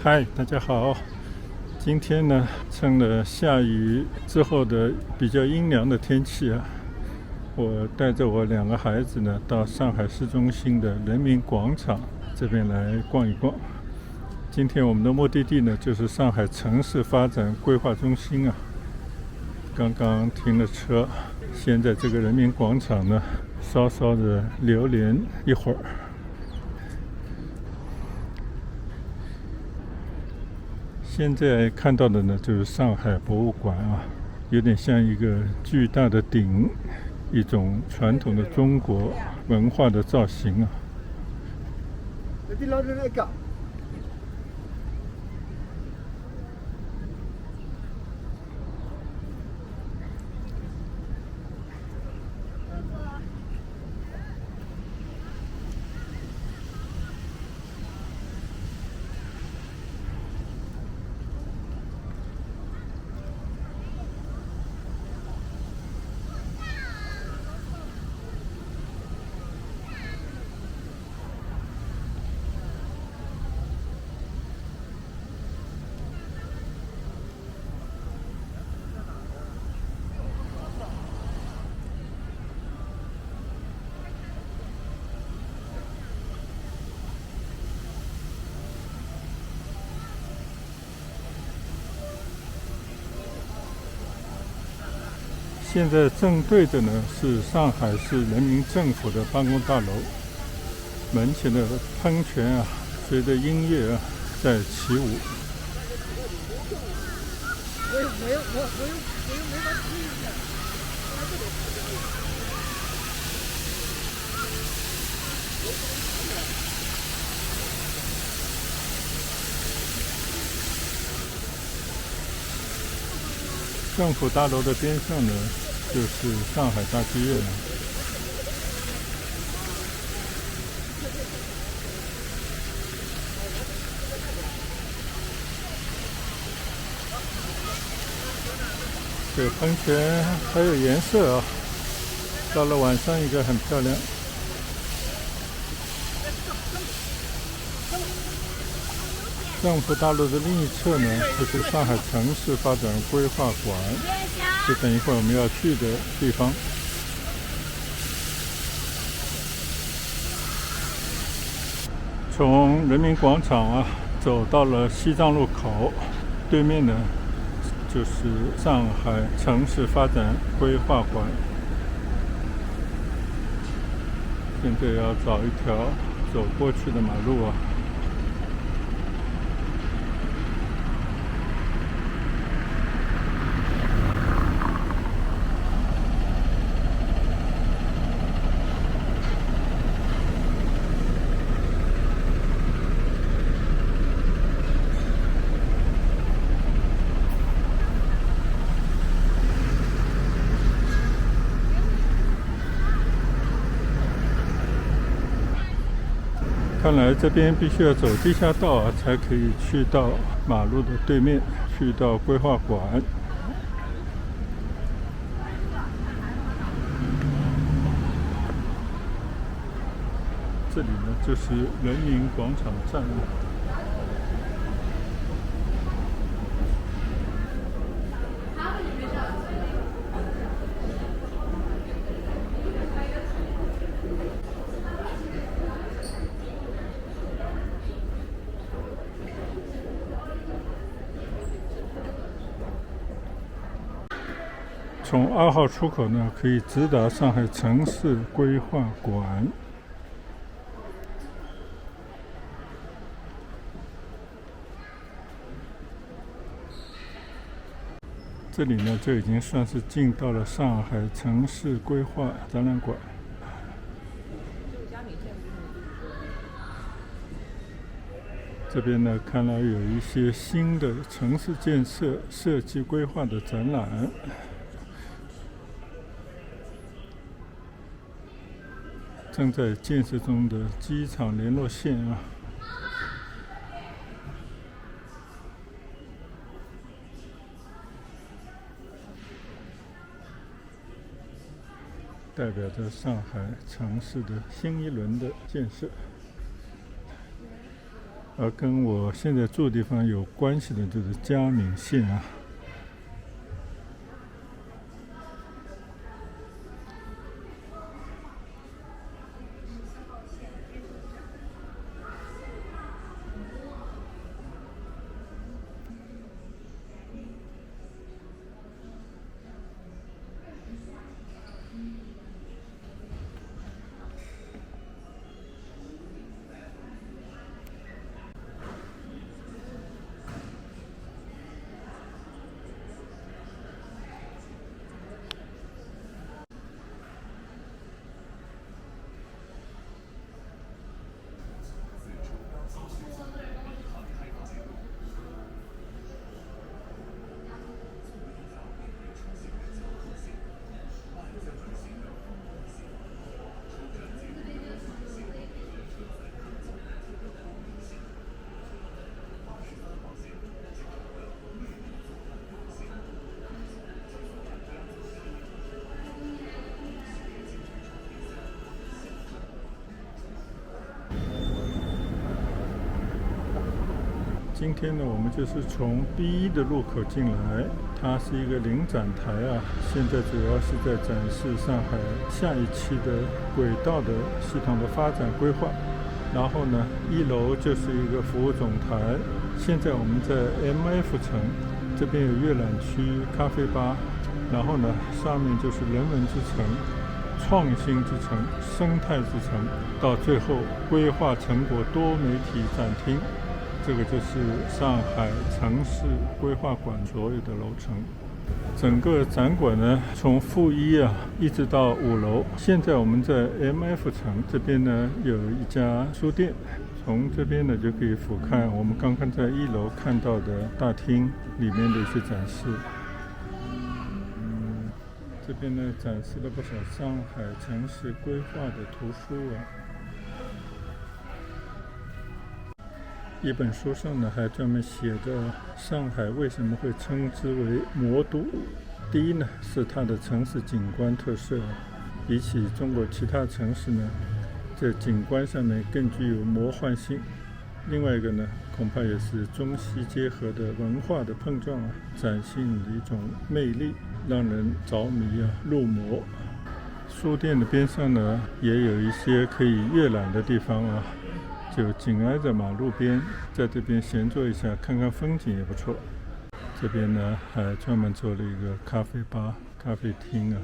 嗨，大家好。今天呢，趁了下雨之后的比较阴凉的天气啊，我带着我2个孩子呢，到上海市中心的人民广场这边来逛一逛。今天我们的目的地呢，就是上海城市发展规划中心啊。刚刚停了车，先在这个人民广场呢，稍稍的流连一会儿。现在看到的呢，就是上海博物馆啊，有点像一个巨大的鼎，一种传统的中国文化的造型啊。现在正对着呢是上海市人民政府的办公大楼，门前的喷泉啊，随着音乐啊在起舞。我又没法听一下。政府大楼的边上呢，就是上海大剧院。这个喷泉还有颜色啊，到了晚上应该很漂亮。政府大楼的另一侧呢，就是上海城市发展规划馆，就等一会儿我们要去的地方。从人民广场啊走到了西藏路口，对面呢就是上海城市发展规划馆。现在要找一条走过去的马路啊。看来这边必须要走地下道啊，才可以去到马路的对面，去到规划馆。这里呢就是人民广场站。从2号出口呢，可以直达上海城市规划馆。这里呢，就已经算是进到了上海城市规划展览馆。这边呢，看来有一些新的城市建设设计规划的展览。正在建设中的机场联络线啊，代表着上海城市的新一轮的建设。而跟我现在住的地方有关系的就是嘉闵线啊。今天呢，我们就是从 B1 的入口进来，它是一个领展台啊。现在主要是在展示上海下一期的轨道的系统的发展规划。然后呢，1楼就是一个服务总台。现在我们在 MF 层，这边有阅览区、咖啡吧，然后呢，上面就是人文之城、创新之城、生态之城，到最后规划成果多媒体展厅。这个就是上海城市规划馆所有的楼层。整个展馆呢，从负1一直到5楼。现在我们在 MF 层这边呢，有一家书店，从这边呢就可以俯瞰我们刚刚在1楼看到的大厅里面的一些展示。这边呢展示了不少上海城市规划的图书啊。一本书上呢还专门写着上海为什么会称之为魔都。第一呢是它的城市景观特色，比起中国其他城市呢，在景观上面更具有魔幻性。另外一个呢，恐怕也是中西结合的文化的碰撞啊，展现的一种魅力，让人着迷啊，入魔。书店的边上呢也有一些可以阅览的地方啊，就紧挨着马路边，在这边闲坐一下，看看风景也不错。这边呢还专门做了一个咖啡吧、咖啡厅啊。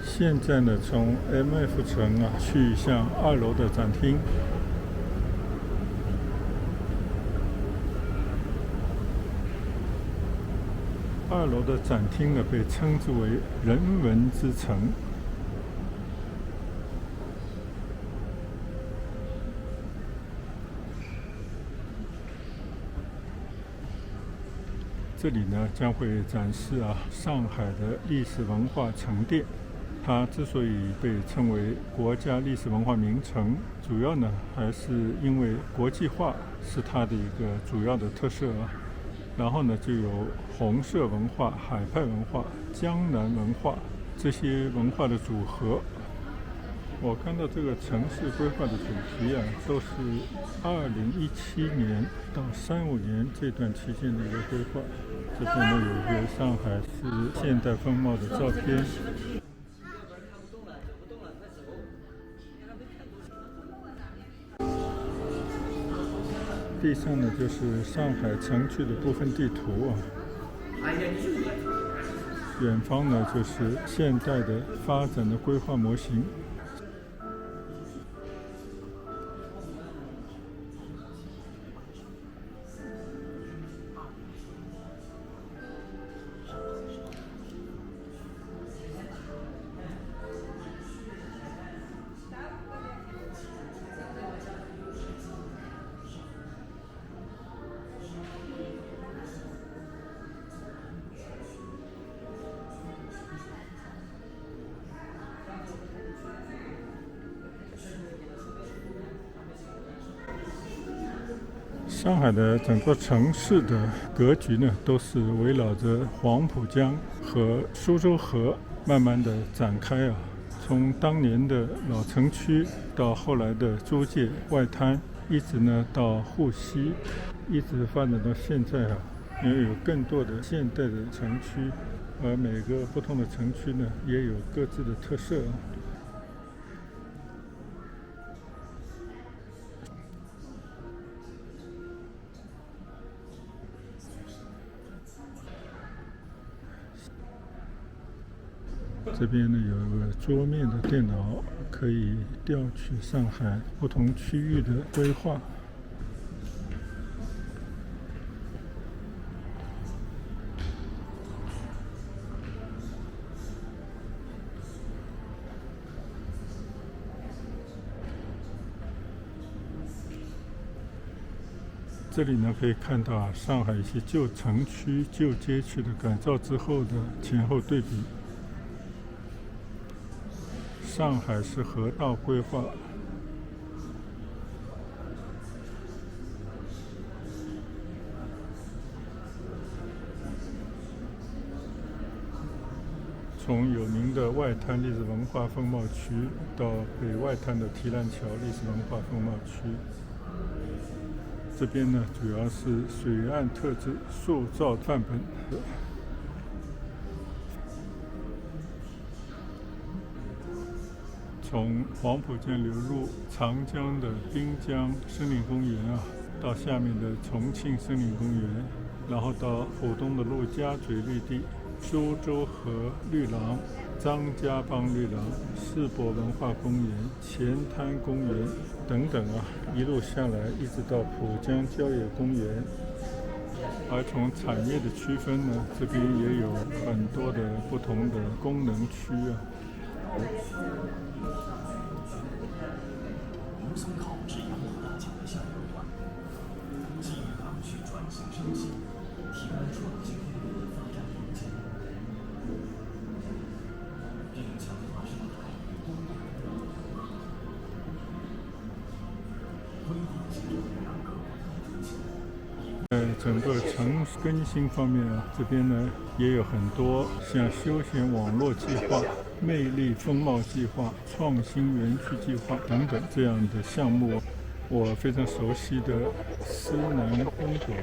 现在呢从 MF 层啊去向2楼的展厅。2楼的展厅呢被称之为人文之城。这里呢将会展示上海的历史文化沉淀。它之所以被称为国家历史文化名城，主要呢还是因为国际化是它的一个主要的特色啊。然后呢就有红色文化、海派文化、江南文化这些文化的组合。我看到这个城市规划的主题啊，都是2017年到35年这段期间的一个规划。这边呢有一个上海市现代风貌的照片。地上呢就是上海城区的部分地图啊。远方呢就是现代的发展的规划模型。上海的整个城市的格局呢，都是围绕着黄浦江和苏州河慢慢的展开啊。从当年的老城区到后来的租界外滩，一直呢到沪西，一直发展到现在因为有更多的现代的城区，而每个不同的城区呢也有各自的特色。这边呢有个桌面的电脑，可以调取上海不同区域的规划。这里呢可以看到上海一些旧城区、旧街区的改造之后的前后对比。上海是河道规划，从有名的外滩历史文化风貌区到北外滩的提篮桥历史文化风貌区。这边呢主要是水岸特质塑造范本。从黄浦江流入长江的滨江森林公园到下面的重庆森林公园，然后到浦东的陆家嘴绿地、苏州河绿廊、张家浜绿廊、世博文化公园、前滩公园等等一路下来一直到浦江郊野公园。而从产业的区分呢，这边也有很多的不同的功能区农村考是养老大桥的下游段，基于刚需转型升级，提供创新的发展空间，并强化生态与公共规划形成两个高层次。在整个城更新方面这边呢也有很多像休闲网络计划、魅力风貌计划、创新园区计划等等这样的项目。我非常熟悉的思南公馆，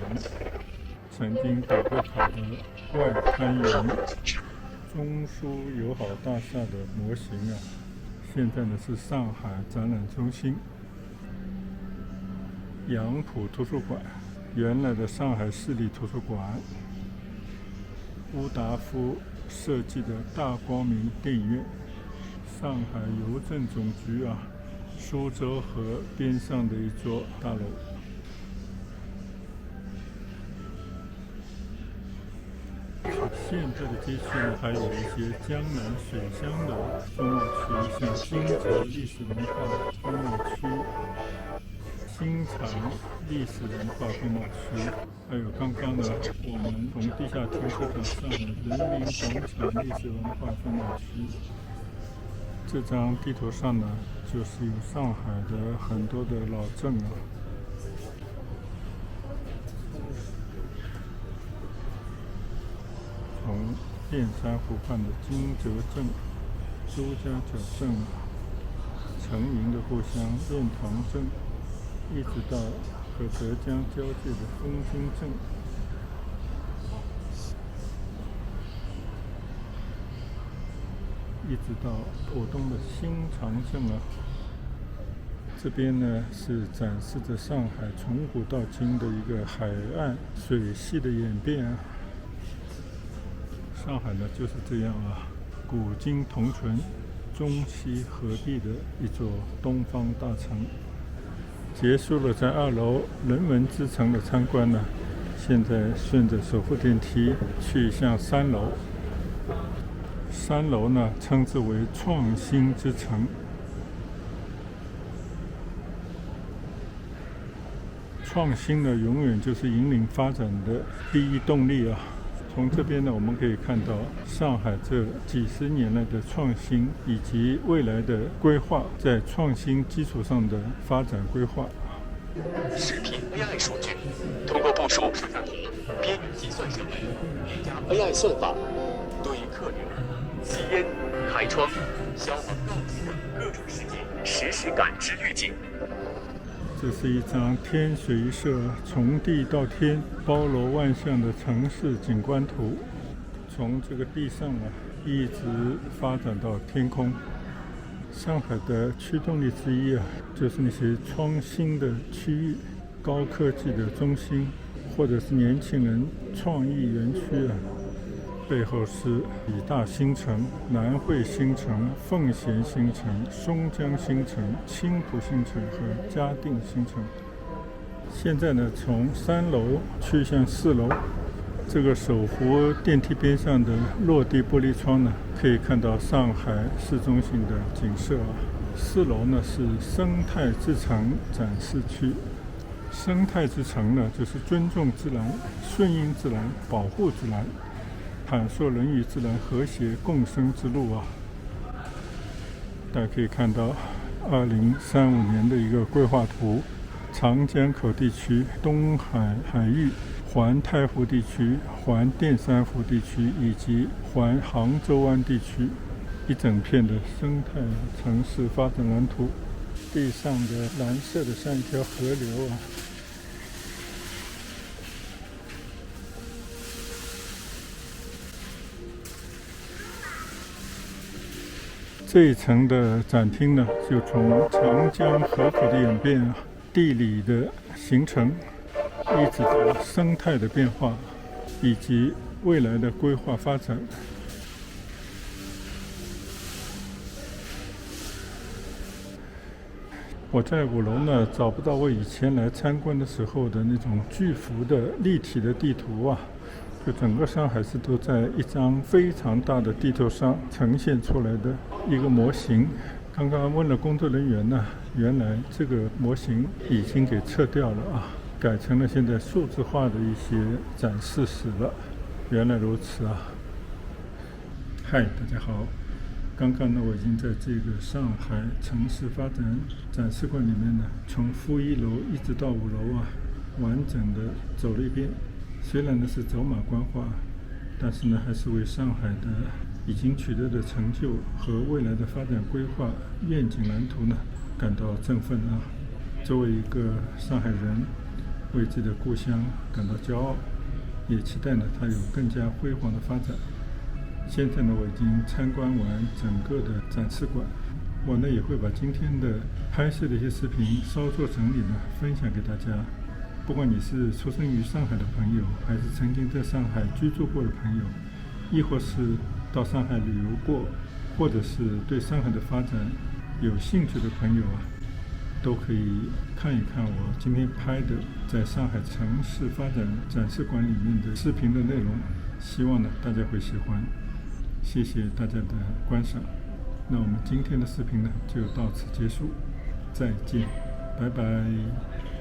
曾经打过卡的外滩园、中苏友好大厦的模型现在呢是上海展览中心。杨浦图书馆，原来的上海市立图书馆。乌达夫设计的大光明电影院，上海邮政总局苏州河边上的一座大楼。现在的街区呢，还有一些江南水乡的风貌区，像金泽历史文化风貌区、新城历史文化风貌区，还有刚刚我们从地下停车场上的人民广场历史文化风貌区。这张地图上呢，就是有上海的很多的老镇从淀山湖畔的金泽镇、周家角镇、陈云的故乡练塘镇，一直到和浙江交界的枫泾镇，一直到浦东的新长镇这边呢是展示着上海从古到今的一个海岸水系的演变上海呢就是这样古今同存、中西合璧的一座东方大城。结束了在2楼人文之城的参观呢，现在顺着首府电梯去向3楼。3楼呢称之为创新之城。创新呢永远就是引领发展的第一动力从这边呢，我们可以看到上海这几十年来的创新，以及未来的规划，在创新基础上的发展规划。视频 AI 数据，通过部署摄像头、编计算行为，加 AI 算法，对客流、吸烟、开窗、消防告警等各种事件实时感知预警。这是一张天水社从地到天、包罗万象的城市景观图。从这个地上一直发展到天空。上海的驱动力之一就是那些创新的区域、高科技的中心，或者是年轻人创意园区背后是理大新城、南汇新城、奉贤新城、松江新城、青浦新城和嘉定新城。现在呢，从3楼去向4楼，这个首湖电梯边上的落地玻璃窗呢，可以看到上海市中心的景色4楼呢是生态之城展示区。生态之城呢，就是尊重自然、顺应自然、保护自然，阐述人与自然和谐共生之路大家可以看到2035年的一个规划图，长江口地区、东海海域、环太湖地区、环淀山湖地区以及环杭州湾地区，一整片的生态城市发展蓝图。地上的蓝色的像一条河流这一层的展厅呢，就从长江河口的演变地理的形成，一直到生态的变化，以及未来的规划发展。我在5楼呢，找不到我以前来参观的时候的那种巨幅的立体的地图就整个上海市都在一张非常大的地图上呈现出来的一个模型。刚刚问了工作人员呢，原来这个模型已经给撤掉了改成了现在数字化的一些展示室了。原来如此嗨，大家好。刚刚呢，我已经在这个上海城市发展展示馆里面呢，从负1楼一直到5楼完整的走了一遍。虽然呢是走马观花，但是呢还是为上海的已经取得的成就和未来的发展规划愿景蓝图呢感到振奋作为一个上海人，为自己的故乡感到骄傲，也期待呢它有更加辉煌的发展。现在呢，我已经参观完整个的展示馆，我呢也会把今天的拍摄的一些视频稍作整理呢，分享给大家。不管你是出生于上海的朋友，还是曾经在上海居住过的朋友，亦或是到上海旅游过，或者是对上海的发展有兴趣的朋友都可以看一看我今天拍的在上海城市发展展示馆里面的视频的内容，希望呢大家会喜欢。谢谢大家的观赏，那我们今天的视频呢就到此结束，再见，拜拜。